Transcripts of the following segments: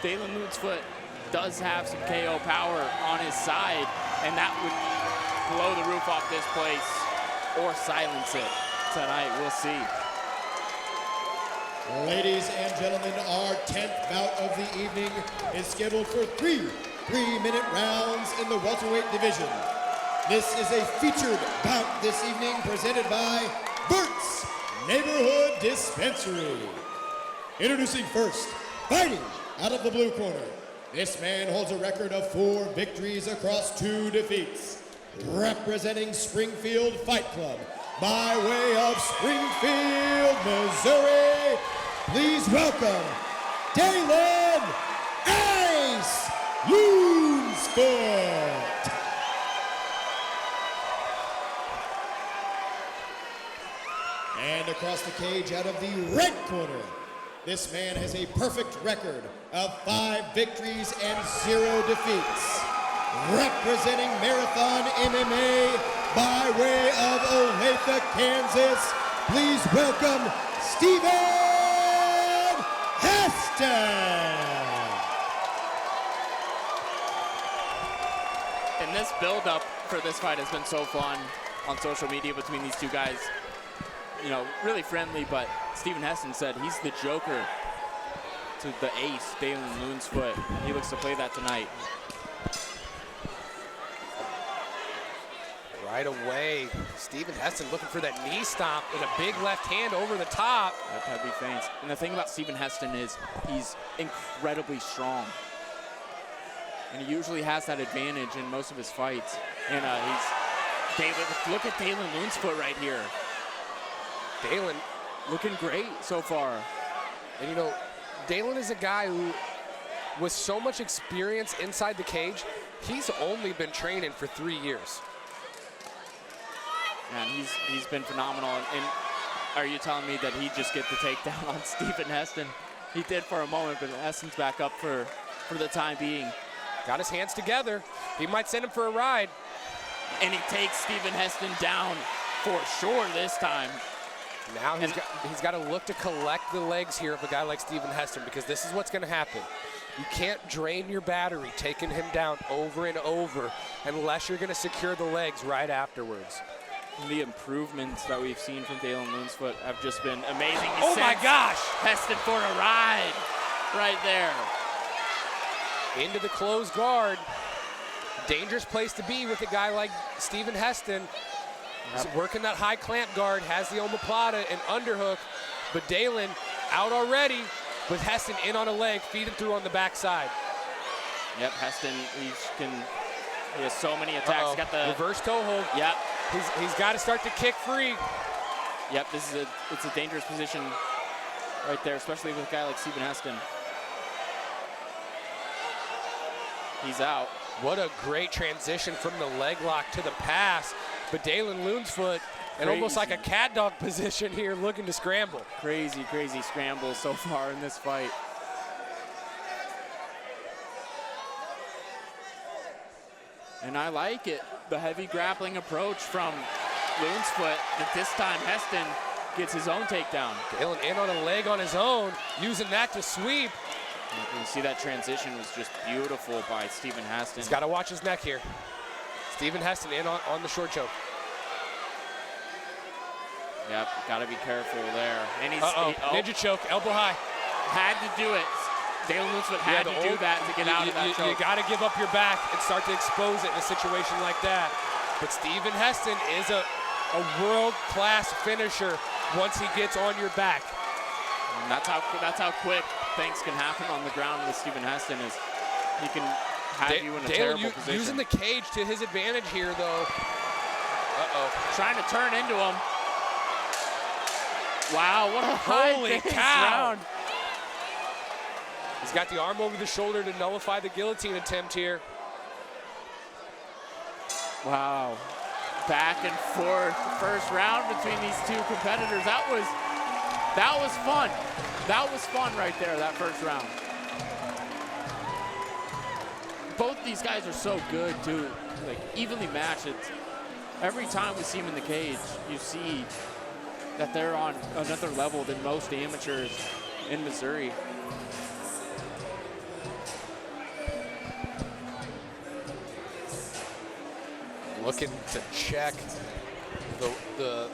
Daylon Loonsfoot does have some KO power on his side, and that would blow the roof off this place or silence it tonight. We'll see. Ladies and gentlemen, our 10th bout of the evening is scheduled for three 3-minute rounds in the welterweight division. This is a featured bout this evening presented by Bert's Neighborhood Dispensary. Introducing first, fighting out of the blue corner. This man holds a record of 4 victories across 2 defeats. Representing Springfield Fight Club, by way of Springfield, Missouri, please welcome Daylon Ace Loonsfoot. And across the cage out of the red corner, this man has a perfect record of 5 victories and 0 defeats. Representing Marathon MMA by way of Olathe, Kansas, please welcome Stephon Heston. And this build-up for this fight has been so fun on social media between these two guys. You know, really friendly, but Stephon Heston said he's the joker to the ace, Daylon Loonsfoot. He looks to play that tonight. Right away, Stephon Heston looking for that knee stomp with a big left hand over the top. That heavy feints. And the thing about Stephon Heston is he's incredibly strong. And he usually has that advantage in most of his fights. And look at Daylon Loonsfoot right here. Daylon looking great so far. And you know, Daylon is a guy who, with so much experience inside the cage, he's only been training for 3 years. And he's been phenomenal. And are you telling me that he just get the takedown on Stephon Heston? He did for a moment, but Heston's back up for the time being. Got his hands together. He might send him for a ride. And he takes Stephon Heston down for sure this time. Now he's got to look to collect the legs here of a guy like Stephon Heston, because this is what's going to happen. You can't drain your battery taking him down over and over unless you're going to secure the legs right afterwards. The improvements that we've seen from Daylon Loonsfoot have just been amazing. Oh my gosh! Heston for a ride right there. Into the closed guard. Dangerous place to be with a guy like Stephon Heston. He's working that high clamp guard, has the omoplata and underhook, but Daylon out already with Heston in on a leg, feeding through on the backside. Yep, Heston, he has so many attacks. He's got the reverse toe hold. Yep. He's got to start to kick free. Yep, it's a dangerous position right there, especially with a guy like Stephon Heston. He's out. What a great transition from the leg lock to the pass. But Daylon Loonsfoot, and almost like a cat dog position here, looking to scramble. Crazy, crazy scramble so far in this fight. And I like it, the heavy grappling approach from Loonsfoot, but this time Heston gets his own takedown. Daylon in on a leg on his own, using that to sweep. You can see that transition was just beautiful by Stephon Heston. He's got to watch his neck here. Stephon Heston in on the short choke. Yep, got to be careful there. And he's ninja choke, elbow high. Had to do it. Daylon Loonsfoot had to do that to get out of that choke. You got to give up your back and start to expose it in a situation like that. But Stephon Heston is a world-class finisher once he gets on your back. And that's how quick things can happen on the ground with Stephon Heston. Is he can have you in a terrible position. Using the cage to his advantage here, though. Trying to turn into him. Wow, what a holy cow! Round. He's got the arm over the shoulder to nullify the guillotine attempt here. Wow. Back and forth, first round between these two competitors. That was fun. That was fun right there, that first round. Both these guys are so good too, like evenly matched. Every time we see them in the cage, you see that they're on another level than most amateurs in Missouri. Looking to check the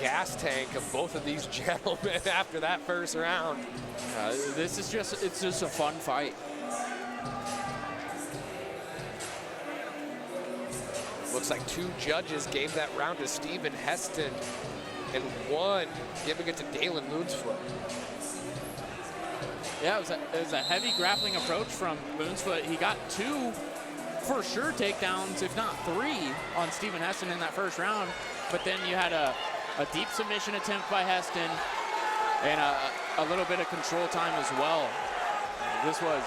gas tank of both of these gentlemen after that first round. This is it's just a fun fight. Looks like 2 judges gave that round to Stephon Heston and 1 giving it to Daylon Loonsfoot. Yeah, it was a heavy grappling approach from Loonsfoot. He got 2 for sure takedowns, if not 3, on Stephon Heston in that first round. But then you had a deep submission attempt by Heston and a little bit of control time as well. This was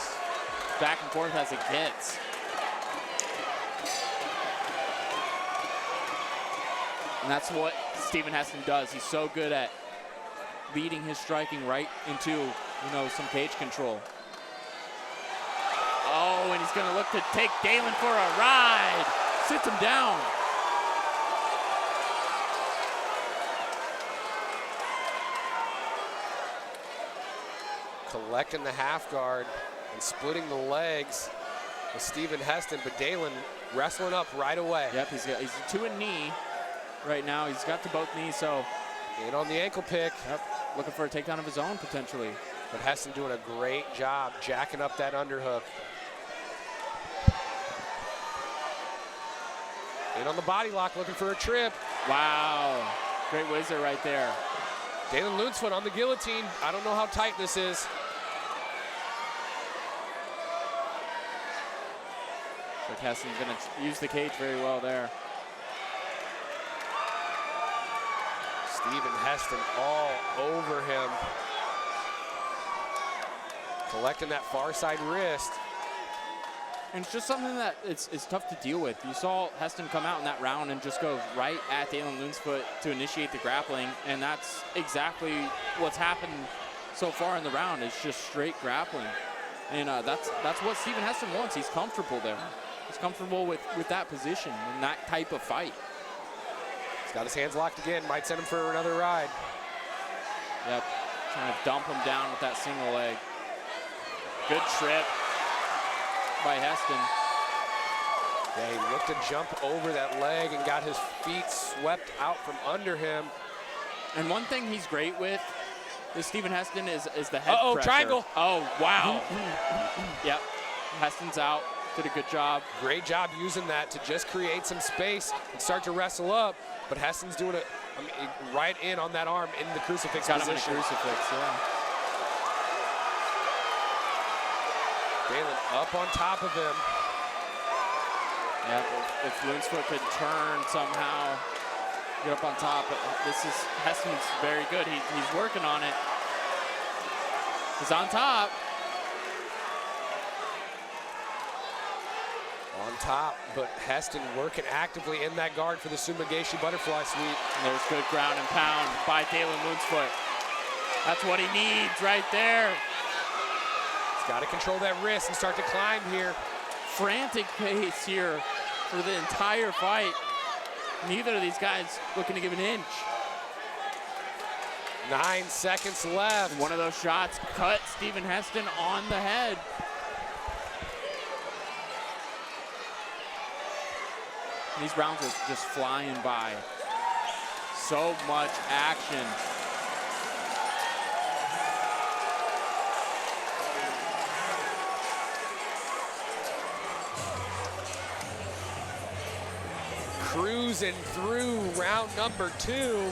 back and forth as it gets. And that's what Stephon Heston does. He's so good at leading his striking right into, you know, some cage control. Oh, and he's gonna look to take Daylon for a ride. Sits him down. Collecting the half guard and splitting the legs with Stephon Heston, but Daylon wrestling up right away. Yep, he's to a knee right now. He's got to both knees, so. In on the ankle pick. Yep, looking for a takedown of his own potentially. But Heston doing a great job jacking up that underhook. In on the body lock, looking for a trip. Wow, great whizzer right there. Daylon Loonsfoot on the guillotine. I don't know how tight this is. But Heston's gonna use the cage very well there. Stephon Heston all over him. Collecting that far side wrist. And it's just something that it's tough to deal with. You saw Heston come out in that round and just go right at Daylon Loonsfoot to initiate the grappling, and that's exactly what's happened so far in the round. It's just straight grappling, and that's what Stephon Heston wants. He's comfortable there. He's comfortable with that position and that type of fight. He's got his hands locked again. Might send him for another ride. Yep, trying to dump him down with that single leg. Good trip by Heston. Yeah, he looked to jump over that leg and got his feet swept out from under him. And one thing he's great with is Stephon Heston is the head pressure. Triangle. Oh, wow. Yep, Heston's out. Did a good job. Great job using that to just create some space and start to wrestle up. But Heston's doing it right in on that arm in the crucifix Got position. him in a crucifix, yeah. Daylon up on top of him. Yeah, if Loonsfoot could turn somehow, get up on top. But Heston's very good. He's working on it. He's on top. On top, but Heston working actively in that guard for the Sumigashi butterfly sweep. And there's good ground and pound by Daylon Loonsfoot. That's what he needs right there. He's got to control that wrist and start to climb here. Frantic pace here for the entire fight. Neither of these guys looking to give an inch. 9 seconds left. And one of those shots cut Stephon Heston on the head. These rounds are just flying by. So much action. Cruising through round number 2.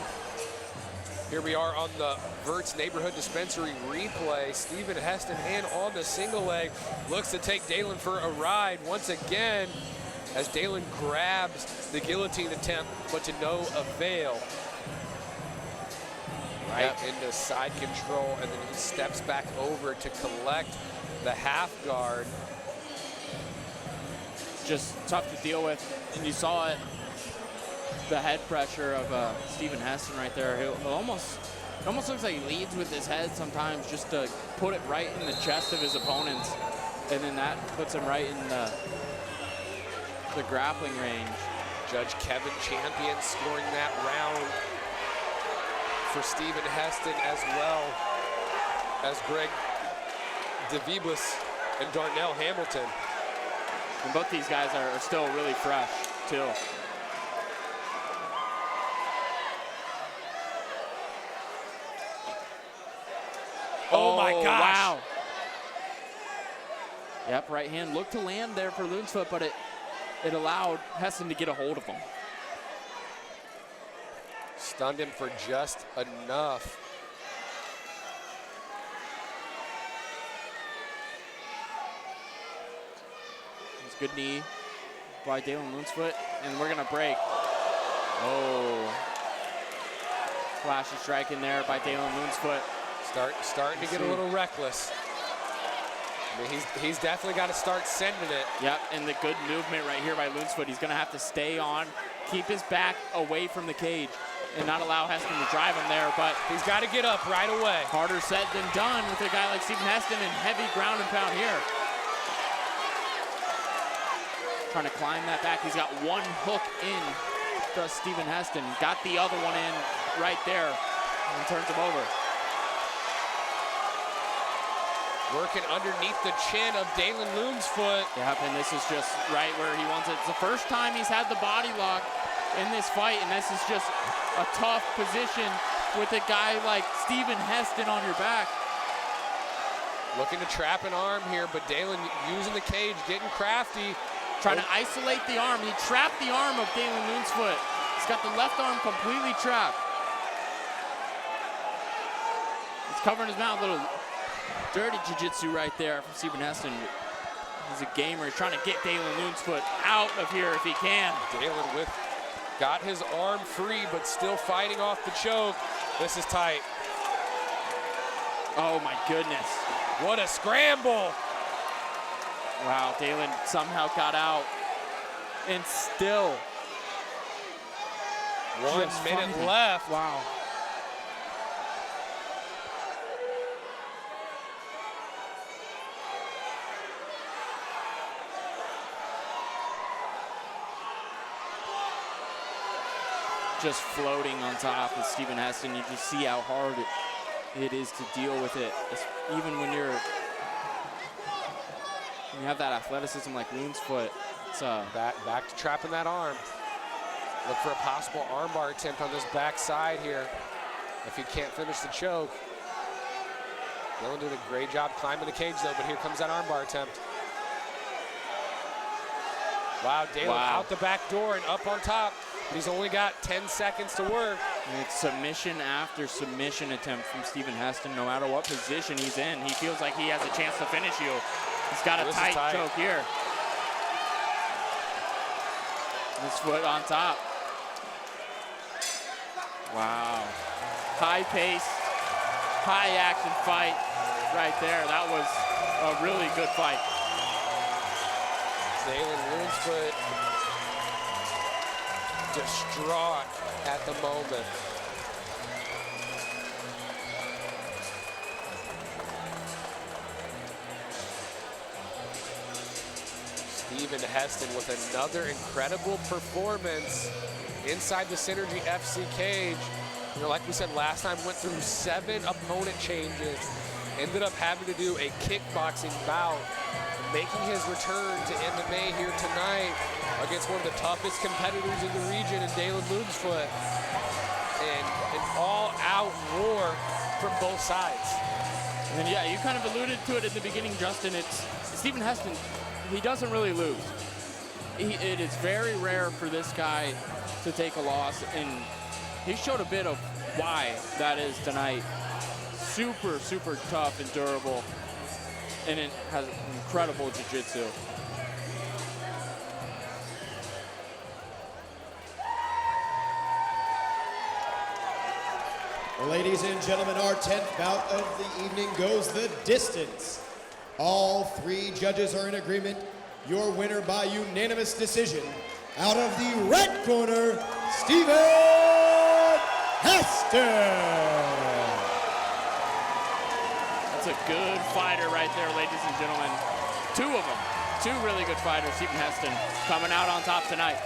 Here we are on the Verts Neighborhood Dispensary replay. Stephon Heston in on the single leg. Looks to take Daylon for a ride once again, as Daylon grabs the guillotine attempt, but to no avail. Right into side control, and then he steps back over to collect the half guard. Just tough to deal with, and you saw it, the head pressure of Stephon Heston right there. It almost looks like he leads with his head sometimes, just to put it right in the chest of his opponents, and then that puts him right in the grappling range. Judge Kevin Champion scoring that round for Stephon Heston, as well as Greg DeVibus and Darnell Hamilton. And both these guys are still really fresh, too. Oh my gosh. Wow. Yep, right hand looked to land there for Loonsfoot, but it allowed Heston to get a hold of him. Stunned him for just enough. It's a good knee by Daylon Loonsfoot, and we're gonna break. Oh. Flashy strike in there by Daylon Loonsfoot. Starting to get a little reckless. I mean, he's definitely got to start sending it. Yep, and the good movement right here by Loonsfoot. He's gonna have to stay on, keep his back away from the cage, and not allow Heston to drive him there, but he's got to get up right away. Harder said than done with a guy like Stephen Heston, and heavy ground and pound here. Trying to climb that back. He's got one hook in to Stephen Heston. Got the other one in right there and turns him over. Working underneath the chin of Daylon Loonsfoot. Yep, and this is just right where he wants it. It's the first time he's had the body lock in this fight, and this is just a tough position with a guy like Stephen Heston on your back. Looking to trap an arm here, but Daylon using the cage, getting crafty. Trying to isolate the arm. He trapped the arm of Daylon Loonsfoot. He's got the left arm completely trapped. He's covering his mouth. A little dirty jiu-jitsu right there from Stephen Heston. He's a gamer. He's trying to get Daylon Loonsfoot out of here if he can. Daylon got his arm free, but still fighting off the choke. This is tight. Oh my goodness. What a scramble. Wow, Daylon somehow got out. And still. 1 minute left. Wow. Just floating on top of Stephen Heston. You just see how hard it is to deal with it. Even when you have that athleticism like Loonsfoot. It's back to trapping that arm. Look for a possible armbar attempt on this backside here if he can't finish the choke. Daylon doing a great job climbing the cage though, but here comes that armbar attempt. Wow, Daylon out the back door and up on top. He's only got 10 seconds to work. And it's submission after submission attempt from Stephen Heston. No matter what position he's in, he feels like he has a chance to finish you. He's got a tight choke here. This foot on top. Wow. High pace, high action fight right there. That was a really good fight. Daylon Loonsfoot distraught at the moment. Stephen Heston with another incredible performance inside the Synergy FC cage. You know, like we said last time, went through 7 opponent changes. Ended up having to do a kickboxing bout, making his return to MMA here tonight against one of the toughest competitors in the region in Daylon Loonsfoot. And an all-out war from both sides. And yeah, you kind of alluded to it at the beginning, Justin. It's Stephen Heston, he doesn't really lose. It is very rare for this guy to take a loss, and he showed a bit of why that is tonight. Super, super tough and durable, and it has incredible jiu-jitsu. Ladies and gentlemen, our 10th bout of the evening goes the distance. All 3 judges are in agreement. Your winner by unanimous decision, out of the red corner, Stephen Heston. That's a good fighter right there, ladies and gentlemen. 2 of them, 2 really good fighters. Stephen Heston coming out on top tonight.